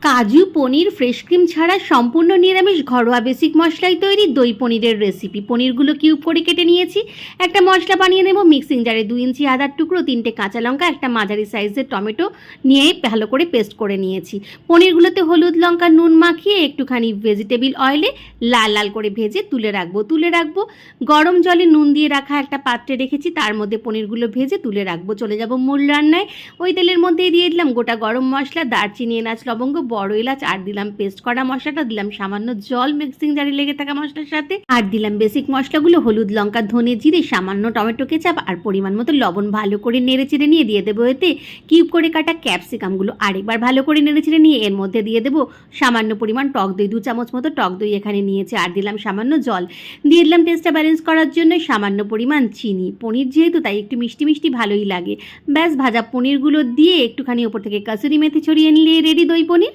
কাজু পনির fresh cream ছাড়া সম্পূর্ণ নিরামিষ ঘরোয়া বেসিক মশলায় তৈরি দই পনিরের রেসিপি। পনিরগুলো কিউব করে কেটে নিয়েছি। একটা মশলা বানিয়ে নেব। মিক্সিং জারে 2 ইঞ্চি আদার টুকরো, 3টে কাঁচা লঙ্কা, একটা মাঝারি সাইজের টমেটো নিয়ে ভালো করে পেস্ট করে নিয়েছি। পনিরগুলোতে হলুদ লঙ্কা নুন মাখিয়ে একটুখানি ভেজিটেবিল অয়েলে লাল লাল করে ভেজে তুলে রাখবো। গরম জলে নুন দিয়ে রাখা একটা পাত্রে রেখেছি, তার মধ্যে পনিরগুলো ভেজে তুলে রাখবো। চলে যাব মূল রান্নায়। ওই তেলের মধ্যেই দিয়ে দিলাম গোটা গরম মশলা, দারচিনি, এলাচ, লবঙ্গ, বড় এলাচ, আর দিলাম পেস্ট করা মশলাটা, দিলাম সামান্য জল মিক্সিং জারে লেগে থাকা মশলার সাথে, আর দিলাম বেসিক মশলাগুলো হলুদ লঙ্কা ধনে জিরে, সামান্য টমেটো কেচাপ আর পরিমাণ মতো লবণ। ভালো করে নেড়ে চেড়ে নিয়ে দিয়ে দেবো এতে কিউব করে কাটা ক্যাপসিকামগুলো। আরেকবার ভালো করে নেড়ে চেড়ে নিয়ে এর মধ্যে দিয়ে দেবো সামান্য পরিমাণ টক দই, 2 চামচ মতো টক দই এখানে নিয়েছে, আর দিলাম সামান্য জল। দিয়ে দিলাম টেস্টটা ব্যালেন্স করার জন্য সামান্য পরিমাণ চিনি। পনির যেহেতু তাই একটু মিষ্টি মিষ্টি ভালোই লাগে। ব্যাস, ভাজা পনিরগুলো দিয়ে একটুখানি ওপর থেকে কাসুরি মেথি ছড়িয়ে নিলে রেডি দই পনির।